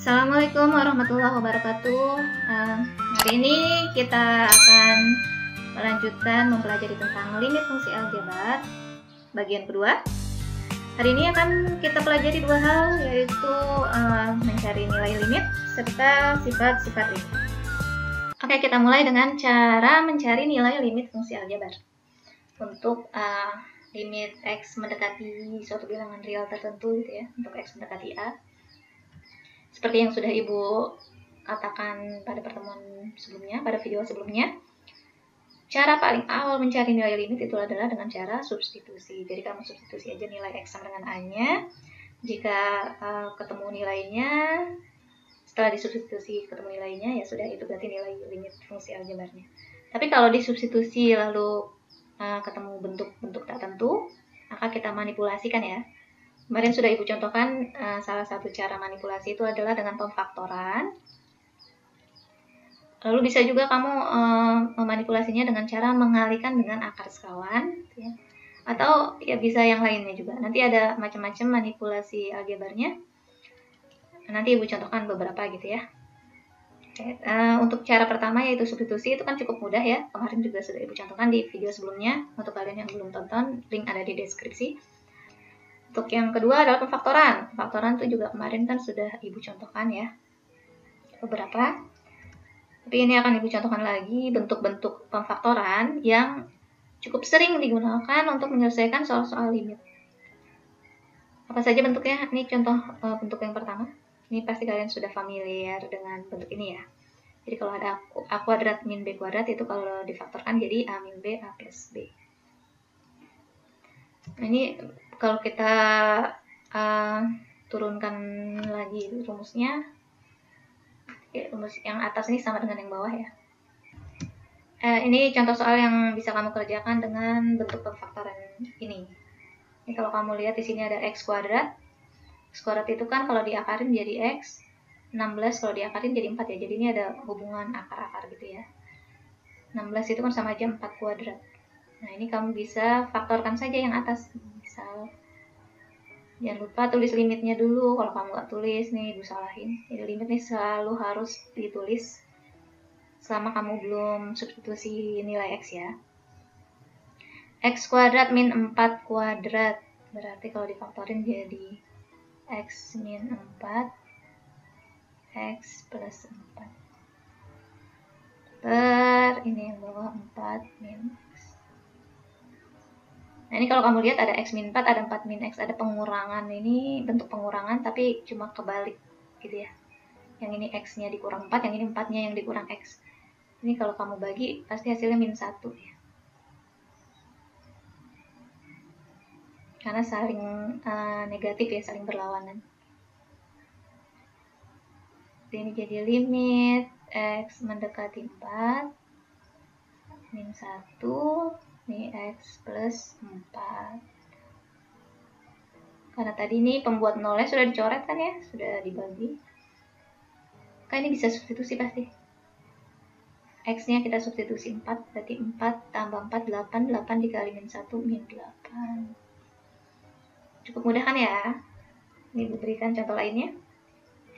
Assalamualaikum warahmatullahi wabarakatuh. Hari ini kita akan melanjutkan mempelajari tentang limit fungsi aljabar bagian kedua. Hari ini akan kita pelajari dua hal, yaitu mencari nilai limit serta sifat-sifat limit. Oke, kita mulai dengan cara mencari nilai limit fungsi aljabar. Untuk limit X mendekati suatu bilangan real tertentu gitu ya, untuk X mendekati A. Seperti yang sudah Ibu katakan pada pertemuan sebelumnya, pada video sebelumnya, cara paling awal mencari nilai limit itu adalah dengan cara substitusi. Jadi kamu substitusi aja nilai X sama dengan A-nya. Jika ketemu nilainya, setelah disubstitusi ketemu nilainya, ya sudah, itu berarti nilai limit fungsi aljabarnya. Tapi kalau disubstitusi lalu ketemu bentuk-bentuk tertentu, maka kita manipulasikan ya. Kemarin sudah Ibu contohkan salah satu cara manipulasi itu adalah dengan pemfaktoran. Lalu bisa juga kamu memanipulasinya dengan cara mengalihkan dengan akar sekawan, ya. Atau ya bisa yang lainnya juga. Nanti ada macam-macam manipulasi aljabarnya. Nanti Ibu contohkan beberapa gitu ya. Oke, untuk cara pertama yaitu substitusi, itu kan cukup mudah ya. Kemarin juga sudah Ibu contohkan di video sebelumnya. Untuk kalian yang belum tonton, link ada di deskripsi. Untuk yang kedua adalah pemfaktoran. Pemfaktoran itu juga kemarin kan sudah Ibu contohkan ya, beberapa. Tapi ini akan Ibu contohkan lagi bentuk-bentuk pemfaktoran yang cukup sering digunakan untuk menyelesaikan soal-soal limit. Apa saja bentuknya? Ini contoh bentuk yang pertama. Ini pasti kalian sudah familiar dengan bentuk ini ya. Jadi kalau ada A kuadrat min B kuadrat, itu kalau difaktorkan jadi A min B, A plus B. Nah, ini kalau kita turunkan lagi rumusnya, rumus yang atas ini sama dengan yang bawah ya. Ini contoh soal yang bisa kamu kerjakan dengan bentuk pemfaktoran ini. Ini kalau kamu lihat di sini ada X kuadrat. X kuadrat itu kan kalau diakarin jadi X, 16 kalau diakarin jadi 4 ya. Jadi ini ada hubungan akar-akar gitu ya. 16 itu kan sama aja 4 kuadrat. Nah, ini kamu bisa faktorkan saja yang atas. Misal, jangan lupa tulis limitnya dulu. Kalau kamu nggak tulis, nih Ibu salahin. Jadi limit nih selalu harus ditulis selama kamu belum substitusi nilai X ya. X kuadrat min 4 kuadrat. Berarti kalau difaktorin jadi X min 4, X plus 4. Per, ini yang bawah 4 min X. Nah, ini kalau kamu lihat ada X min 4, ada 4 min X, ada pengurangan. Ini bentuk pengurangan tapi cuma kebalik gitu ya. Yang ini X-nya dikurang 4, yang ini 4-nya yang dikurang X. Ini kalau kamu bagi pasti hasilnya min 1 ya. Karena saling negatif ya, saling berlawanan. Ini jadi limit X mendekati 4 min 1, ini X plus 4. Karena tadi ini pembuat nolnya sudah dicoret kan ya, sudah dibagi. Maka ini bisa substitusi pasti. X-nya kita substitusi 4, berarti 4 tambah 4, 8, 8 dikali min 1, min 8. Cukup mudah kan ya? Ini diberikan contoh lainnya.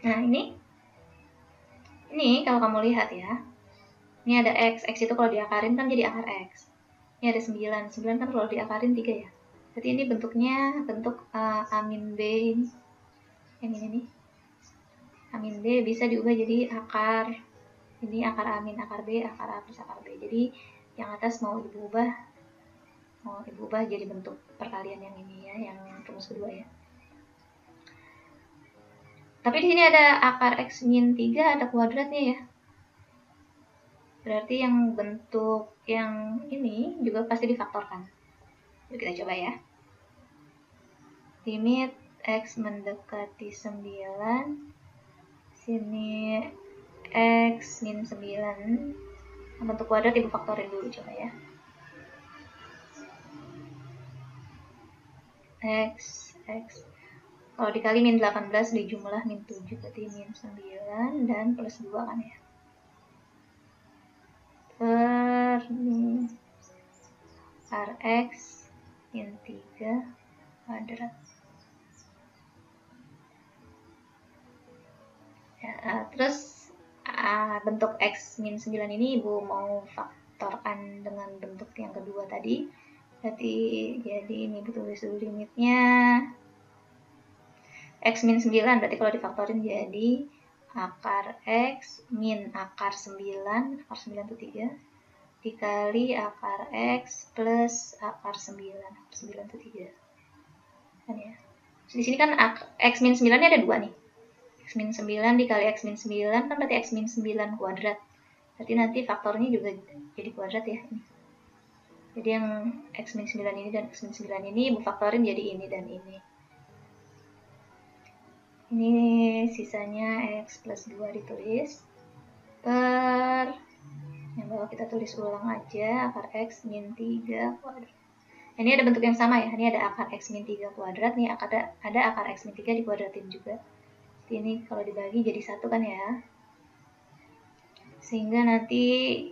Nah, ini kalau kamu lihat ya, ini ada X, X itu kalau diakarin kan jadi akar X. Ini ada 9, 9 kan kalau diakarin 3 ya. Berarti ini bentuknya bentuk A min B ini. Yang ini nih. A min B bisa diubah jadi akar. Ini akar A min akar B, akar A plus akar B. Jadi yang atas mau Ibu ubah jadi bentuk perkalian yang ini ya, yang rumus kedua ya. Tapi di sini ada akar X min 3, ada kuadratnya ya. Berarti yang bentuk yang ini juga pasti difaktorkan. Yuk kita coba ya. Limit X mendekati 9. Sini X min 9. Bentuk kuadrat Ibu faktorin dulu coba ya. X kalau dikali min 18 dijumlah min 7, berarti min 9 dan plus 2 kan ya. Per Rx min 3 kuadrat. Ya, terus bentuk X min 9 ini Ibu mau faktorkan dengan bentuk yang kedua tadi. Berarti jadi ini Ibu tulis dulu limitnya. X min 9 berarti kalau difaktorin jadi akar X min akar 9, akar 9 itu 3, dikali akar X plus akar 9, akar 9 itu 3. Kan ya. Di sini kan X min 9 nya ada 2 nih. X min 9 dikali X min 9 kan berarti X min 9 kuadrat. Berarti nanti faktornya juga jadi kuadrat ya. Ini. Jadi yang X min 9 ini dan X min 9 ini Ibu faktorin jadi ini dan ini. Ini sisanya X plus 2 ditulis per yang bawah kita tulis ulang aja, akar X min 3 kuadrat. Ini ada bentuk yang sama ya, ini ada akar X min 3 kuadrat, nih ada akar X min 3 dikuadratin juga. Ini kalau dibagi jadi 1 kan ya. Sehingga nanti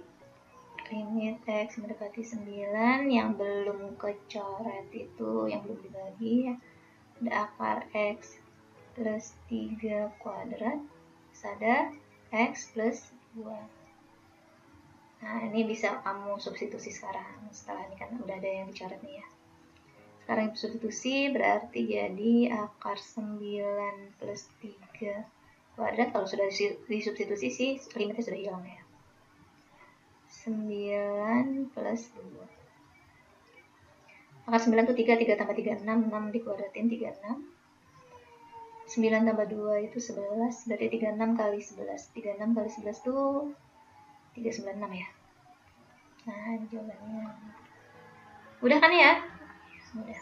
limit X mendekati 9 yang belum kecoret itu, yang belum dibagi ya, ada akar X plus 3 kuadrat, terus ada X plus 2. Nah, ini bisa kamu substitusi sekarang. Setelah ini kan udah ada yang dicoret nih ya. Sekarang substitusi berarti jadi akar 9 plus 3 kuadrat. Kalau sudah disubstitusi sih limitnya sudah hilang ya. 9 plus 2. Akar 9 itu 3, 3 tambah 3, 6, 6 dikuadratin 36. 9 tambah 2 itu 11, berarti 36 kali 11. 36 kali 11 itu 396 ya. Nah, ini jawabannya. Udah kan ya? Udah.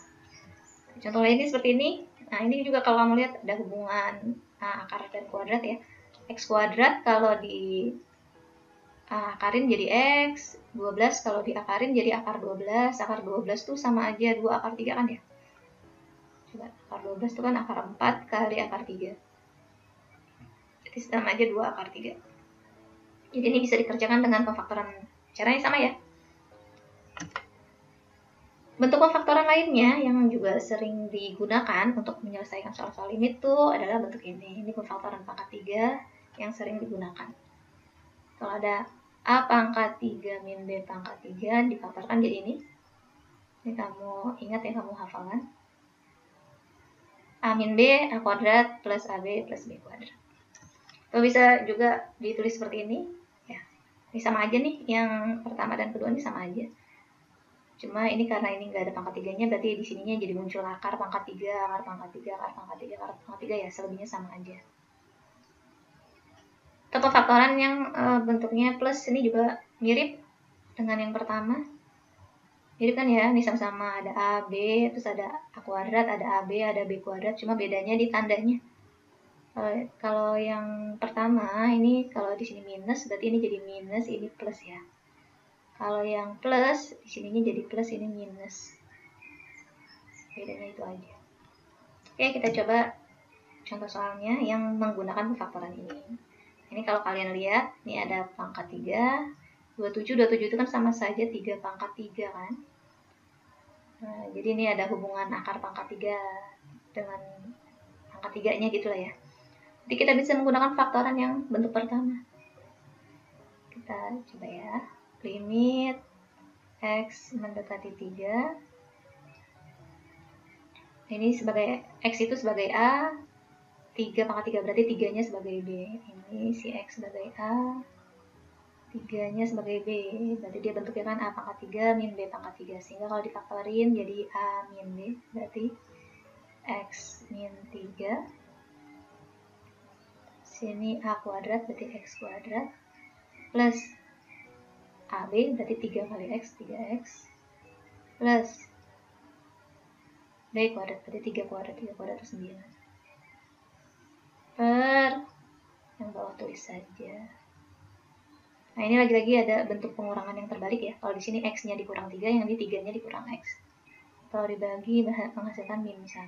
Contoh lainnya seperti ini. Nah, ini juga kalau kamu lihat ada hubungan akar dan kuadrat ya. X kuadrat kalau di akarin jadi X, 12 kalau diakarin jadi akar 12. Akar 12 tuh sama aja 2 akar 3 kan ya? Coba, akar 12 itu kan akar 4 kali akar 3. Jadi sama aja 2 akar 3. Jadi ini bisa dikerjakan dengan pemfaktoran. Caranya sama ya. Bentuk pemfaktoran lainnya yang juga sering digunakan untuk menyelesaikan soal-soal limit itu adalah bentuk ini. Ini pemfaktoran pangkat 3 yang sering digunakan. Kalau ada A pangkat 3 min B pangkat 3 difaktorkan jadi ini. Ini kamu ingat ya, kamu hafalkan. A min B, A kuadrat plus AB plus B kuadrat. Atau bisa juga ditulis seperti ini. Ya, ini sama aja nih, yang pertama dan kedua ini sama aja. Cuma ini karena ini nggak ada pangkat 3-nya, berarti di sininya jadi muncul akar pangkat 3, akar pangkat 3, akar pangkat 3, akar pangkat 3 ya, selebihnya sama aja. Atau pemfaktoran yang bentuknya plus, ini juga mirip dengan yang pertama. Mirip kan ya, ini sama-sama ada A, B, terus ada A kuadrat, ada AB, ada B kuadrat, cuma bedanya di tandanya. Kalau yang pertama, ini kalau di sini minus, berarti ini jadi minus, ini plus ya. Kalau yang plus, di sininya jadi plus, ini minus. Bedanya itu aja. Oke, kita coba contoh soalnya yang menggunakan pemfaktoran ini. Ini kalau kalian lihat, ini ada pangkat 3, 27, 27 itu kan sama saja 3 pangkat 3 kan. Nah, jadi ini ada hubungan akar pangkat 3 dengan pangkat 3-nya gitu lah ya. Jadi kita bisa menggunakan faktoran yang bentuk pertama. Kita coba ya. Limit X mendekati 3. Ini sebagai X itu sebagai A, 3 pangkat 3 berarti 3-nya sebagai B. Ini si X sebagai A, 3-nya sebagai B. Berarti dia bentuknya kan A pangkat 3 min B pangkat 3. Sehingga kalau difaktorin jadi A min B, berarti X min 3. Sini A kuadrat berarti X kuadrat. Plus AB berarti 3 kali X, 3X. Plus B kuadrat berarti 3 kuadrat, 3 kuadrat itu 9. Per yang bawah tulis saja. Nah, ini lagi-lagi ada bentuk pengurangan yang terbalik ya. Kalau di sini X-nya dikurang 3, yang di 3-nya dikurang X. Kalau dibagi menghasilkan minus 1.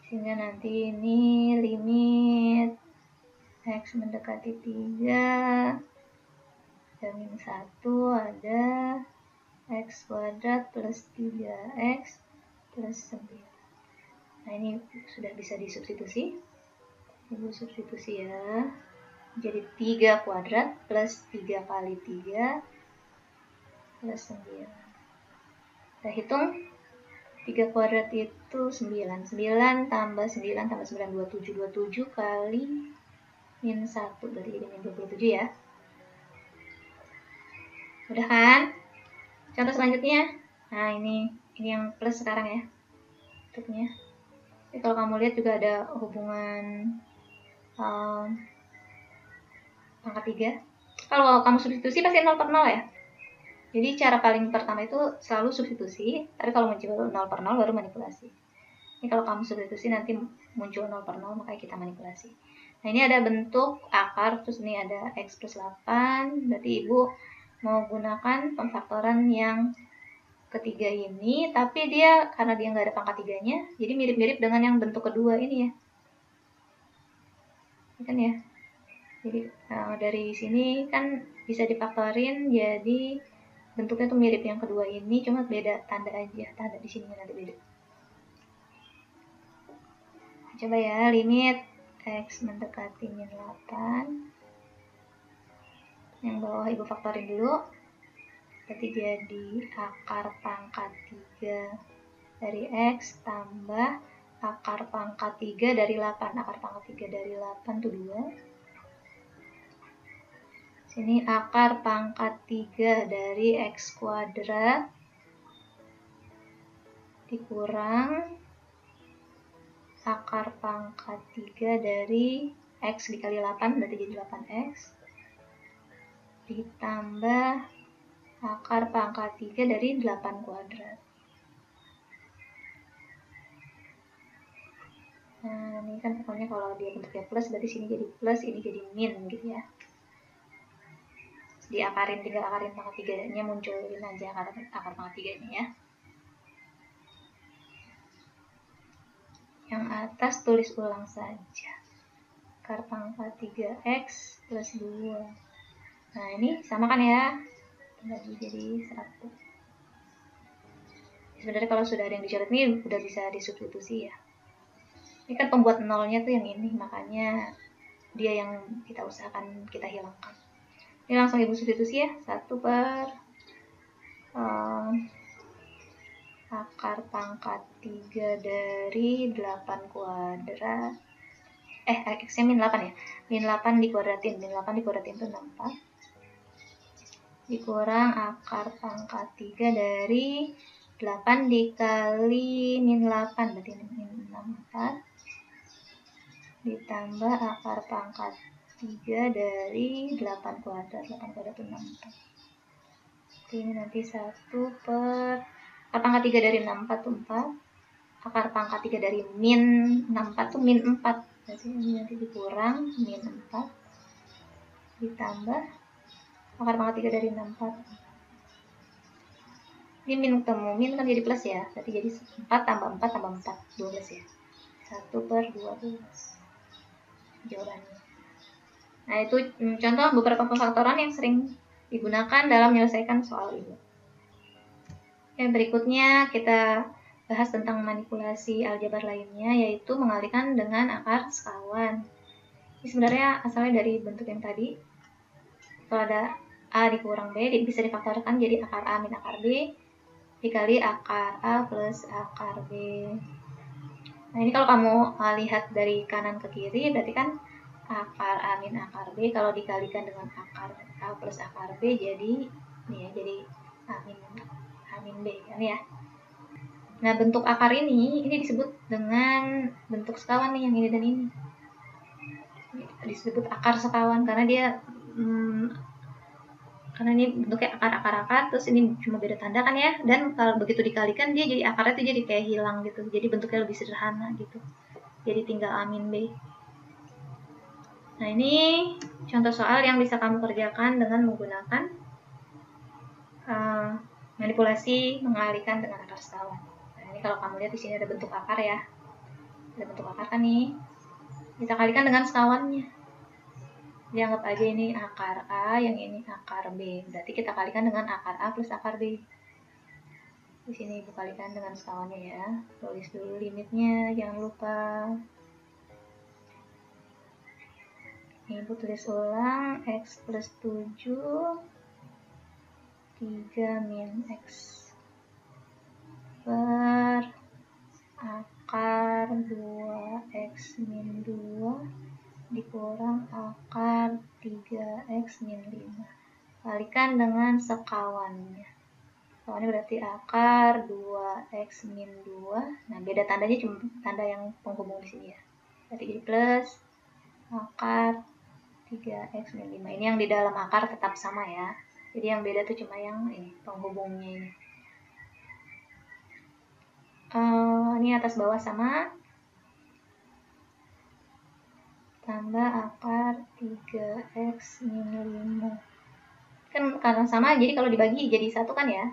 Sehingga nanti ini limit X mendekati 3, ada minus 1, ada X kuadrat plus 3X plus 9. Nah, ini sudah bisa disubstitusi. Ibu substitusi ya. Jadi 3 kuadrat plus 3 kali 3 plus 9. Kita hitung 3 kuadrat itu 9. 9 tambah 9 tambah 9, 27. 27 kali min 1, berarti jadi min 27 ya. Udah kan? Contoh selanjutnya. Nah, ini yang plus sekarang ya. Bentuknya. Jadi kalau kamu lihat juga ada hubungan pangkat 3. Kalau kamu substitusi pasti 0 per 0 ya. Jadi cara paling pertama itu selalu substitusi, tapi kalau muncul 0 per 0 baru manipulasi. Ini kalau kamu substitusi nanti muncul 0 per 0, makanya kita manipulasi. Nah, ini ada bentuk akar, terus ini ada X plus 8, berarti Ibu mau gunakan pemfaktoran yang ketiga ini, tapi dia karena dia nggak ada pangkat 3-nya, jadi mirip-mirip dengan yang bentuk kedua ini ya. Kan ya. Jadi dari sini kan bisa difaktorin, jadi bentuknya tuh mirip yang kedua ini, cuma beda tanda aja. Tanda di sini nanti beda. Coba ya, limit X mendekati min 8. Yang bawah Ibu faktorin dulu. Berarti jadi akar pangkat 3 dari X tambah akar pangkat 3 dari 8. Akar pangkat 3 dari 8 itu 2. Sini akar pangkat 3 dari X kuadrat dikurang akar pangkat 3 dari X dikali 8, berarti jadi 8X, ditambah akar pangkat 3 dari 8 kuadrat. Nah, ini kan pokoknya kalau dia bentuknya plus, berarti sini jadi plus, ini jadi min gitu ya. Diakarin, tinggal akarin pangkat 3-nya, munculin aja akar pangkat 3-nya ya. Yang atas tulis ulang saja. Akar pangkat 3X plus 2. Nah, ini sama kan ya? Bagi jadi 1. Sebenarnya kalau sudah ada yang dicoret ini udah bisa disubstitusi ya. Ini kan pembuat nolnya tuh yang ini, makanya dia yang kita usahakan kita hilangkan. Ini langsung Ibu substitusi ya. 1 per akar pangkat 3 dari 8 kuadrat. X-nya min 8 ya. Min 8 dikuadratin. Min 8 dikuadratin itu 64. Dikurang akar pangkat 3 dari 8 dikali min 8, berarti min 64. Ditambah akar pangkat 3 dari 8 kuadrat. 8 kuadrat itu 64. Jadi ini nanti 1 per akar pangkat 3 dari 64 itu 4. Akar pangkat 3 dari min 64 itu min 4. Berarti ini nanti dikurang min 4. Ditambah akar pangkat 3 dari 64. Ini min ketemu min kan jadi plus ya. Berarti jadi 4 tambah 4 tambah 4. 12 ya. 1 per 12. Jawabannya. Nah, itu contoh beberapa pemfaktoran yang sering digunakan dalam menyelesaikan soal ini. Yang berikutnya kita bahas tentang manipulasi aljabar lainnya, yaitu mengalihkan dengan akar sekawan. Ini sebenarnya asalnya dari bentuk yang tadi. Kalau ada A dikurang B, bisa difaktorkan jadi akar A min akar B dikali akar A plus akar B. Nah, ini kalau kamu lihat dari kanan ke kiri, berarti kan akar A min akar B kalau dikalikan dengan akar A plus akar B jadi ini ya, jadi A min B kan ya. Nah, bentuk akar ini disebut dengan bentuk sekawan nih, yang ini dan ini. Disebut akar sekawan karena dia karena ini bentuknya akar, terus ini cuma beda tanda kan ya, dan kalau begitu dikalikan dia jadi akarnya itu jadi kayak hilang gitu, jadi bentuknya lebih sederhana gitu, jadi tinggal A min B. Nah, ini contoh soal yang bisa kamu kerjakan dengan menggunakan manipulasi mengalihkan dengan akar sekawan. Nah, ini kalau kamu lihat di sini ada bentuk akar ya, ada bentuk akar kan nih, kita kalikan dengan sekawannya. Dianggap aja ini akar A, yang ini akar B. Berarti kita kalikan dengan akar A plus akar B. Di sini Ibu kalikan dengan sekawannya ya. Tulis dulu limitnya, jangan lupa. Ibu tulis ulang, X plus 7 3 min X per akar 2X min 2 dikurang akar 3X min 5. Kalikan dengan sekawannya. Sekawannya berarti akar 2X min 2. Nah, beda tandanya cuma tanda yang penghubung di sini ya. Berarti jadi plus akar 3X min 5. Ini yang di dalam akar tetap sama ya. Jadi yang beda tuh cuma yang ini, penghubungnya ini. Ini atas bawah sama. Tambah akar 3X min 5. Kan karena sama, jadi kalau dibagi jadi 1 kan ya.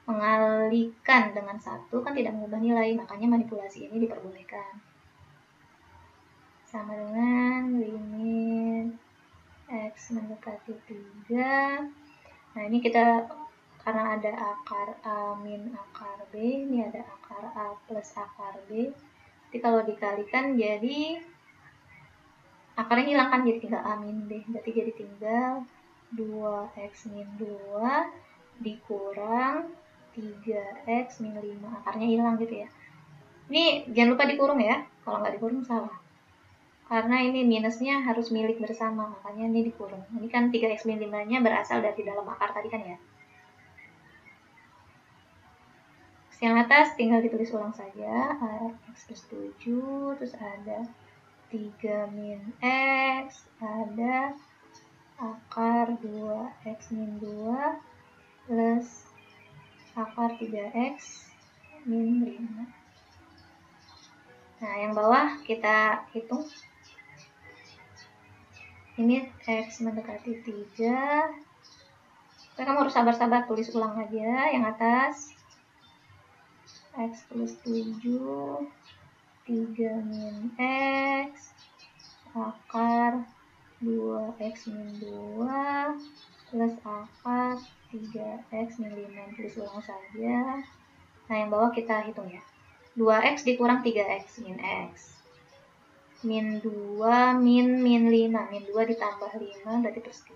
Mengalikan dengan 1 kan tidak mengubah nilai, makanya manipulasi ini diperbolehkan. Sama dengan limit X mendekati 3. Nah, ini kita karena ada akar A min akar B, ini ada akar A plus akar B. Jadi kalau dikalikan jadi akarnya hilang kan, jadi tinggal A min B. Berarti jadi tinggal 2X min 2 dikurang 3X min 5. Akarnya hilang gitu ya. Ini jangan lupa dikurung ya. Kalau nggak dikurung salah. Karena ini minusnya harus milik bersama, makanya ini dikurung. Ini kan 3X min 5-nya berasal dari dalam akar tadi kan ya. Yang atas tinggal ditulis ulang saja, X plus 7, terus ada 3 min X, ada akar 2X min 2, plus akar 3X min 5. Nah, yang bawah kita hitung. Limit X mendekati 3. Kamu harus sabar-sabar tulis ulang aja yang atas. X plus 7 3 min X akar 2X min 2 plus akar 3X min 5. Tulis ulang saja. Nah, yang bawah kita hitung ya. 2X dikurang 3X min X min 2 min 5. Min 2 ditambah 5 berarti plus 3.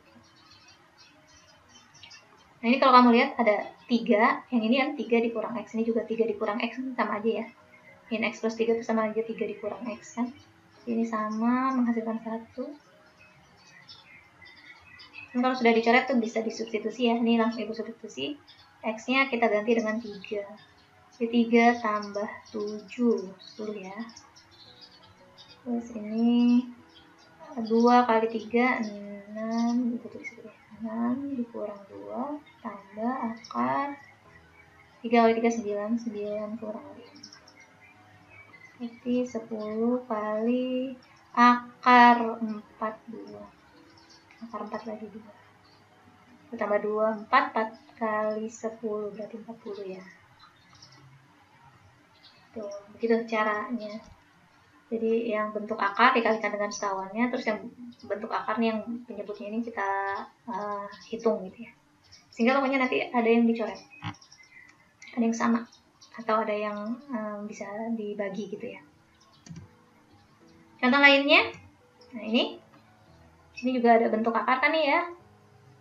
Nah, ini kalau kamu lihat ada 3, yang ini kan 3 dikurang X, ini juga 3 dikurang X, sama aja ya. Min X plus 3 itu sama aja 3 dikurang X kan. Ini sama, menghasilkan 1. Dan kalau sudah dicoret tuh bisa disubstitusi ya. Ini langsung Ibu substitusi. X-nya kita ganti dengan 3. Jadi 3 tambah 7, 10 ya. Terus ini 2 kali 3, 6, Ibu tulis dulu ya. 6 dikurang 2 tambah akar 3 kali 3 9, 9 kurang 5. Jadi 10 kali akar 4 2. Akar 4 lagi 2. Tambah 2 4, 4 kali 10 berarti 40 ya. Tuh, begitu caranya. Jadi yang bentuk akar dikalikan dengan sekawannya, terus yang bentuk akar nih yang penyebutnya ini kita hitung gitu ya. Sehingga pokoknya nanti ada yang dicoret, ada yang sama, atau ada yang bisa dibagi gitu ya. Contoh lainnya, nah ini juga ada bentuk akar kan nih ya.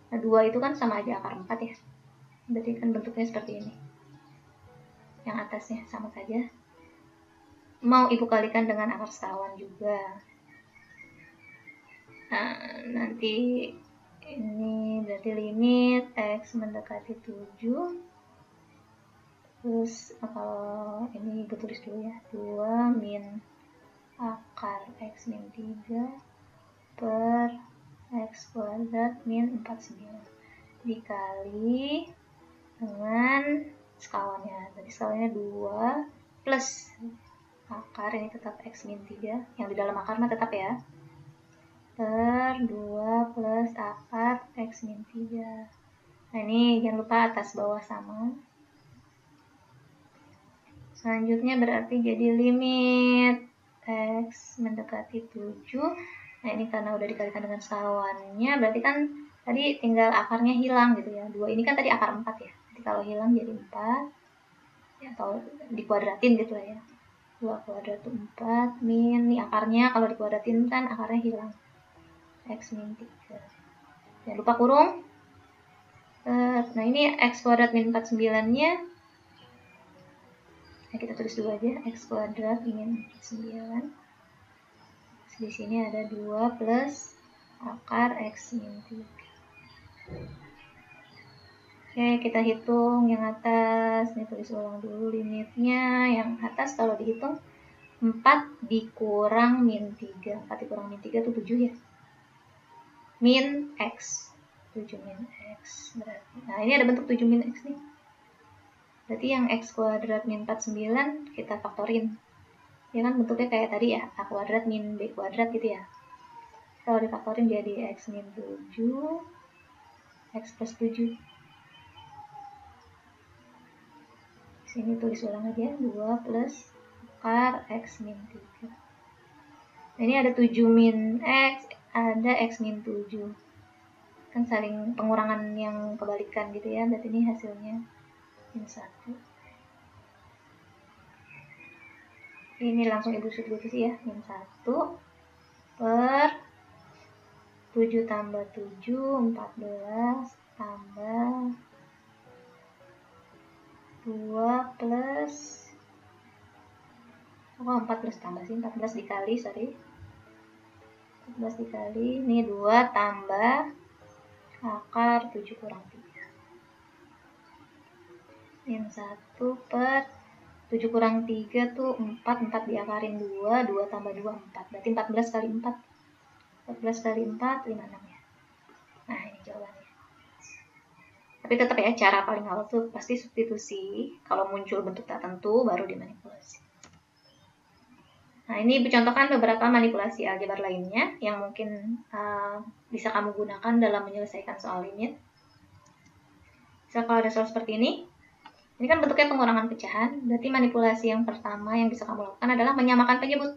Nah, 2 itu kan sama aja akar 4 ya. Berarti kan bentuknya seperti ini. Yang atasnya sama saja. Mau Ibu kalikan dengan akar sekawan juga. Nah, nanti ini berarti limit X mendekati 7. Terus kalau ini Ibu tulis dulu ya, 2 min akar X min 3 per X kuadrat min 49 dikali dengan sekawannya. Berarti sekawannya 2 plus akar, ini tetap X min 3, yang di dalam akar mah tetap ya, per 2 plus akar X min 3. Nah, ini jangan lupa atas bawah sama. Selanjutnya berarti jadi limit X mendekati 7. Nah, ini karena udah dikalikan dengan sekawannya, berarti kan tadi tinggal akarnya hilang gitu ya. 2 ini kan tadi akar 4 ya. Jadi kalau hilang jadi 4 ya, atau dikuadratin gitu lah ya. 2 kuadrat itu 4 min, ini akarnya kalau dikuadratin kan akarnya hilang, x min 3. Jangan lupa kurung. Nah ini x kuadrat min 49 nya, nah kita tulis dulu aja, x kuadrat min 49. Di sini ada 2 plus akar x min 3. Oke, kita hitung yang atas. Ini tulis ulang dulu limitnya. Yang atas kalau dihitung 4 dikurang min 3. 4 dikurang min 3 itu 7 ya. Min x. 7 min x. Berarti, nah ini ada bentuk 7 min x nih. Berarti yang x kuadrat min 49 kita faktorin. Ya kan bentuknya kayak tadi ya. A kuadrat min b kuadrat gitu ya. Kalau difaktorin jadi x min 7. X plus 7. Sini tulis ulang aja, 2 plus akar x min 3. Nah, ini ada 7 min x, ada x min 7. Kan saling pengurangan yang kebalikan gitu ya, berarti ini hasilnya min 1. Ini langsung ibu substitusi ya, min 1 per 7 tambah 7, 14 tambah 2 plus 14 tambah sih, 14 dikali, 14 dikali, ini 2 tambah akar 7 kurang 3. Min 1 per 7 kurang 3 tuh 4, 4 diakarin 2, 2 tambah 2, 4. Berarti 14 kali 4. 14 kali 4, 56 ya. Nah ini jawabannya. Tapi tetap ya, cara paling awal tuh pasti substitusi. Kalau muncul bentuk tak tentu, baru dimanipulasi. Nah, ini dicontohkan beberapa manipulasi aljabar lainnya yang mungkin bisa kamu gunakan dalam menyelesaikan soal limit. Misal kalau ada soal seperti ini kan bentuknya pengurangan pecahan, berarti manipulasi yang pertama yang bisa kamu lakukan adalah menyamakan penyebut.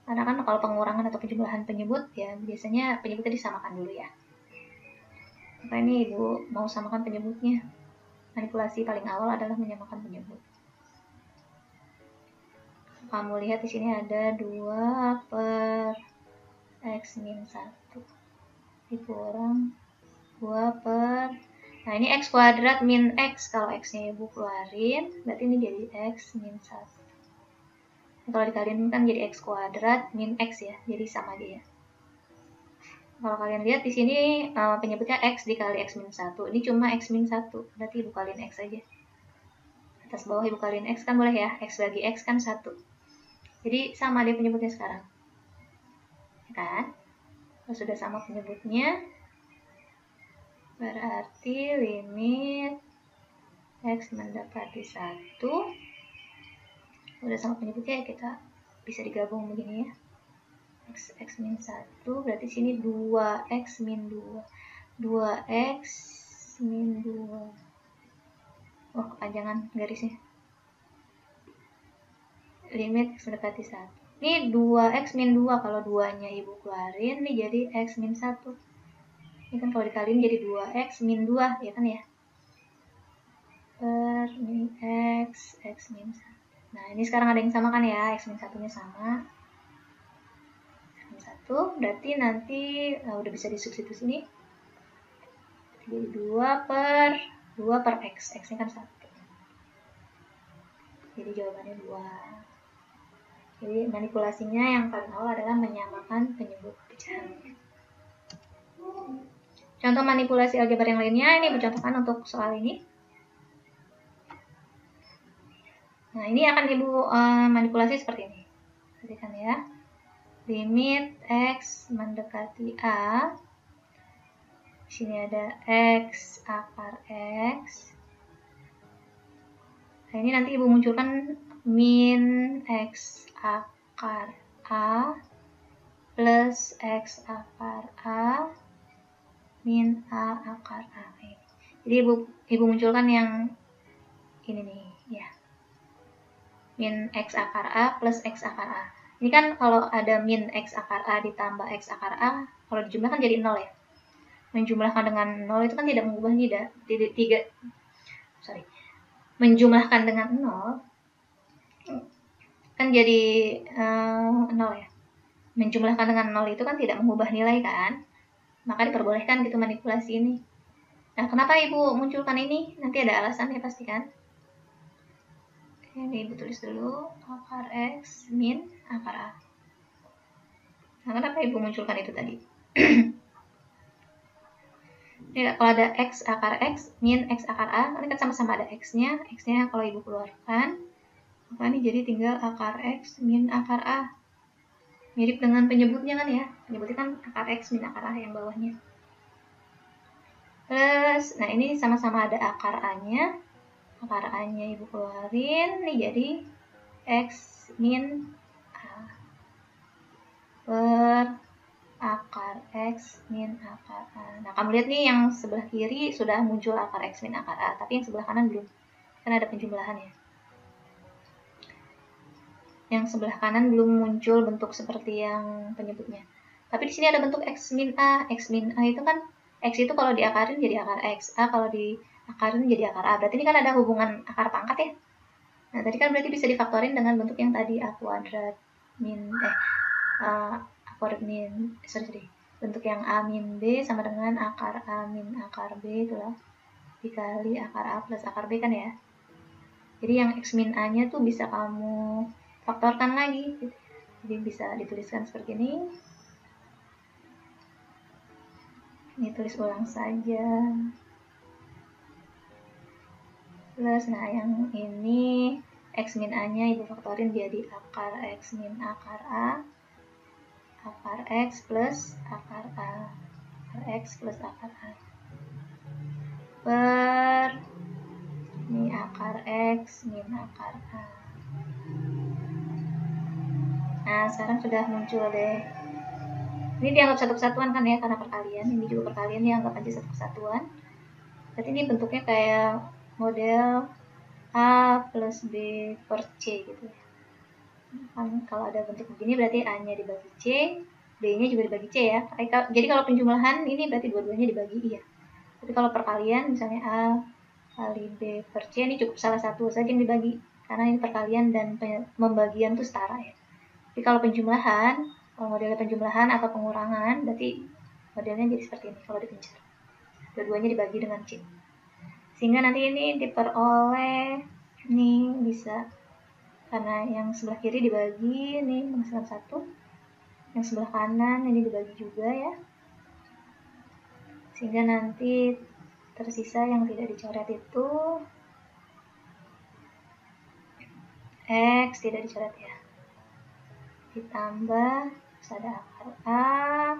Karena kan kalau pengurangan atau penjumlahan penyebut, ya biasanya penyebutnya disamakan dulu ya. Maka ini Ibu mau samakan penyebutnya. Manipulasi paling awal adalah menyamakan penyebut. Kamu lihat di sini ada 2 per x min 1 dikurang 2 per, nah ini x kuadrat min x, kalau x-nya Ibu keluarin, berarti ini jadi x min 1. Nah, kalau dikaliin kan jadi x kuadrat min x ya, jadi sama aja ya. Kalau kalian lihat di sini penyebutnya x dikali x min 1. Ini cuma x min 1, berarti Ibu kaliin x aja. Atas bawah Ibu kaliin x kan boleh ya, x bagi x kan 1. Jadi sama dia penyebutnya sekarang. Ya kan? Kalau sudah sama penyebutnya, berarti limit x mendekati 1. Udah sama penyebutnya ya, kita bisa digabung begini ya. X min 1, berarti sini 2x min 2. 2x min 2. Wah, kepanjangan garisnya. Limit x mendekati 1. Ini 2x min 2, kalau 2-nya Ibu keluarin, ini jadi x min 1. Ini kan kalau dikaliin jadi 2x min 2, ya kan ya? Per min x min 1. Nah, ini sekarang ada yang sama kan ya, x min 1-nya sama. 1, berarti nanti udah bisa disubstitusi nih. Jadi 2 per x, x-nya kan 1. Jadi jawabannya 2. Jadi manipulasinya yang paling awal adalah menyamakan penyebut pecahan. Contoh manipulasi aljabar yang lainnya ini dicontohkan untuk soal ini. Nah, ini akan Ibu manipulasi seperti ini. Perhatikan ya. Limit x mendekati a. Di sini ada x akar x. Nah, ini nanti Ibu munculkan min x akar a plus x akar a min a akar a. Jadi Ibu munculkan yang ini nih ya. Min x akar a plus x akar a. Ini kan kalau ada min x akar a ditambah x akar a, kalau dijumlahkan jadi 0 ya. Menjumlahkan dengan 0 itu kan tidak mengubah menjumlahkan dengan 0 kan jadi 0 ya. Menjumlahkan dengan 0 itu kan tidak mengubah nilai kan, maka diperbolehkan gitu manipulasi ini. Nah, kenapa Ibu munculkan ini? Nanti ada alasannya pasti kan. Oke, ini Ibu tulis dulu, akar X min akar A. Nah, kenapa Ibu munculkan itu tadi? Ya, kalau ada X akar X min X akar A, ini kan sama-sama ada X-nya. X-nya kalau Ibu keluarkan, maka ini jadi tinggal akar X min akar A. Mirip dengan penyebutnya kan ya. Penyebutnya kan akar X min akar A yang bawahnya. Plus, nah ini sama-sama ada akar A-nya. Akar A-nya Ibu keluarin, ini jadi X min A per akar X min akar A. Nah, kamu lihat nih yang sebelah kiri sudah muncul akar X min akar A, tapi yang sebelah kanan belum. Kan ada penjumlahan ya. Yang sebelah kanan belum muncul bentuk seperti yang penyebutnya. Tapi di sini ada bentuk X min A. X min A itu kan, X itu kalau diakarin jadi akar X, A kalau diakarin jadi akar A. Berarti ini kan ada hubungan akar pangkat ya. Nah, tadi kan berarti bisa difaktorin dengan bentuk yang tadi A kuadrat min, bentuk yang A min B sama dengan akar A min akar B itulah dikali akar A plus akar B kan ya. Jadi yang X min A nya tuh bisa kamu faktorkan lagi, jadi bisa dituliskan seperti ini. Ini tulis ulang saja. Plus, nah yang ini X min A nya Ibu faktorin jadi akar X min akar A, akar X plus akar A, akar X plus akar A, per ini akar X min akar A. Nah, sekarang sudah muncul deh. Ini dianggap satu kesatuan kan ya, karena perkalian. Ini juga perkalian, dianggap aja satu kesatuan. Berarti ini bentuknya kayak model A plus B per C gitu ya. Kan kalau ada bentuk begini berarti A-nya dibagi C, B-nya juga dibagi C ya. Jadi kalau penjumlahan ini berarti dua-duanya dibagi iya. Tapi kalau perkalian misalnya A kali B per C, ini cukup salah satu saja yang dibagi. Karena ini perkalian dan pembagian itu setara ya. Tapi kalau penjumlahan, kalau modelnya penjumlahan atau pengurangan, berarti modelnya jadi seperti ini kalau dipencar. Dua-duanya dibagi dengan C. Sehingga nanti ini diperoleh, ini bisa, karena yang sebelah kiri dibagi, ini menghasilkan 1. Yang sebelah kanan ini dibagi juga ya. Sehingga nanti tersisa yang tidak dicoret itu, X tidak dicoret ya. Ditambah ada akar A,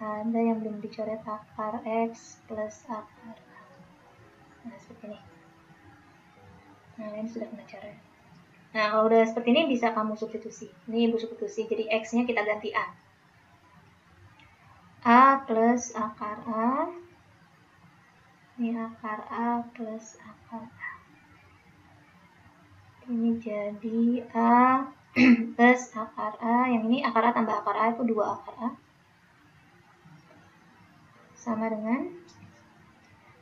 ada yang belum dicoret akar X plus akar A. Nah, seperti ini. Nah, ini sudah kena coret. Nah, kalau udah seperti ini bisa kamu substitusi. Ini Ibu substitusi, jadi X-nya kita ganti A. A plus akar A. Ini akar A plus akar A. Ini jadi A plus akar A, yang ini akar A tambah akar A itu 2 akar A, sama dengan,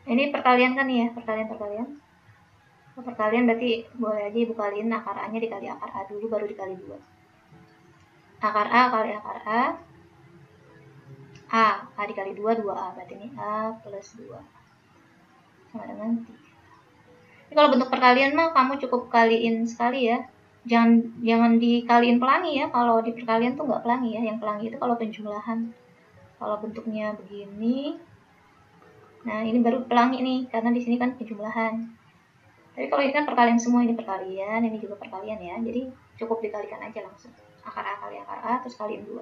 ini perkalian kan ya, perkalian. Perkalian berarti boleh aja Ibu kaliin akar A nya dikali akar A dulu baru dikali 2. Akar A kali akar A dikali 2, 2A, berarti ini A plus 2 sama dengan 3. Ini kalau bentuk perkalian mah kamu cukup kaliin sekali ya. Jangan dikaliin pelangi ya. Kalau di perkalian tuh nggak pelangi ya. Yang pelangi itu kalau penjumlahan. Kalau bentuknya begini, nah ini baru pelangi nih, karena di sini kan penjumlahan. Tapi kalau ini kan perkalian semua, ini perkalian, ini juga perkalian ya. Jadi cukup dikalikan aja langsung. Akar A kali akar A terus kaliin 2.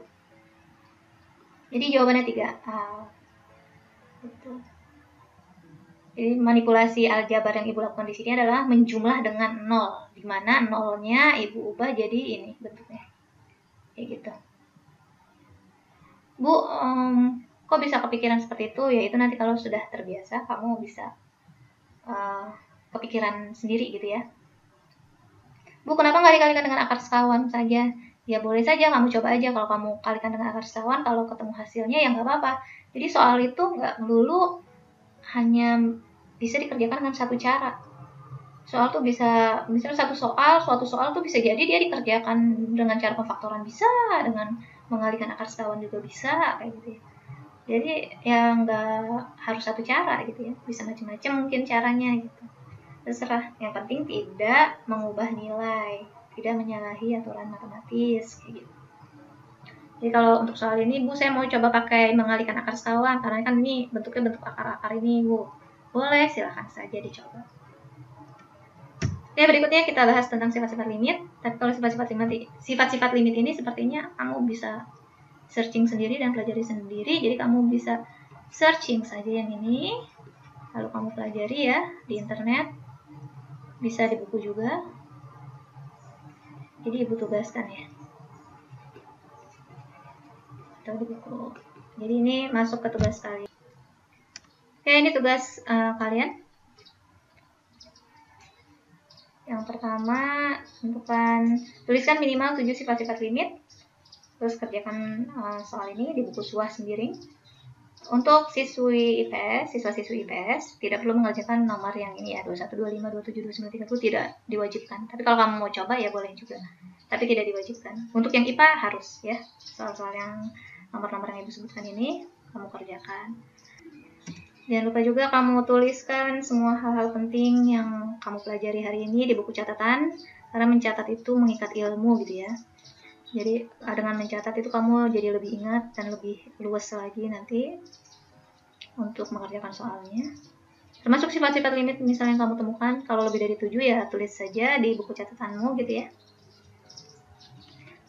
Jadi jawabannya 3A. Gitu. Jadi manipulasi aljabar yang Ibu lakukan di sini adalah menjumlah dengan 0, di mana 0-nya Ibu ubah jadi ini bentuknya. Kayak gitu. Bu, kok bisa kepikiran seperti itu? Ya itu nanti kalau sudah terbiasa kamu bisa kepikiran sendiri gitu ya. Bu, kenapa nggak dikalikan dengan akar sekawan saja? Ya boleh saja, kamu coba aja. Kalau kamu kalikan dengan akar sekawan, kalau ketemu hasilnya ya nggak apa-apa. Jadi soal itu nggak melulu hanya bisa dikerjakan dengan satu cara. soal tuh bisa, misalnya suatu soal tuh bisa jadi dia dikerjakan dengan cara pemfaktoran bisa, dengan mengalihkan akar sekawan juga bisa, kayak gitu ya. Jadi ya nggak harus satu cara gitu ya, bisa macam-macam mungkin caranya gitu. Terserah, yang penting tidak mengubah nilai, tidak menyalahi aturan matematis kayak gitu. Jadi kalau untuk soal ini Bu, saya mau coba pakai mengalihkan akar sekawan karena kan ini bentuknya bentuk akar-akar ini Bu. Boleh, silahkan saja dicoba. Oke, berikutnya kita bahas tentang sifat-sifat limit. Tapi kalau sifat-sifat limit ini sepertinya kamu bisa searching sendiri dan pelajari sendiri. Jadi kamu bisa searching saja yang ini, lalu kamu pelajari ya di internet, bisa di buku juga. Jadi Ibu tugaskan ya, atau di buku. Jadi ini masuk ke tugas kalian. Oke, ini tugas kalian. Yang pertama, tuliskan minimal 7 sifat-sifat limit. Terus kerjakan soal ini di buku SUAS sendiri. Untuk siswa-siswi IPS tidak perlu mengerjakan nomor yang ini ya, 21, 25, 27, 29, 30 tidak diwajibkan. Tapi kalau kamu mau coba ya boleh juga. Tapi tidak diwajibkan. Untuk yang IPA harus ya. Soal-soal yang nomor-nomor yang Ibu sebutkan ini kamu kerjakan. Jangan lupa juga kamu tuliskan semua hal-hal penting yang kamu pelajari hari ini di buku catatan, karena mencatat itu mengikat ilmu gitu ya. Jadi dengan mencatat itu kamu jadi lebih ingat dan lebih luas lagi nanti untuk mengerjakan soalnya. Termasuk sifat-sifat limit misalnya yang kamu temukan, kalau lebih dari 7 ya tulis saja di buku catatanmu gitu ya.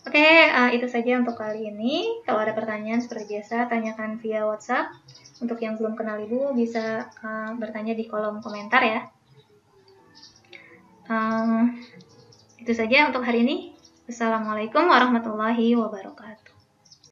Oke, itu saja untuk kali ini. Kalau ada pertanyaan seperti biasa, tanyakan via WhatsApp. Untuk yang belum kenal Ibu bisa bertanya di kolom komentar ya. Itu saja untuk hari ini. Assalamualaikum warahmatullahi wabarakatuh.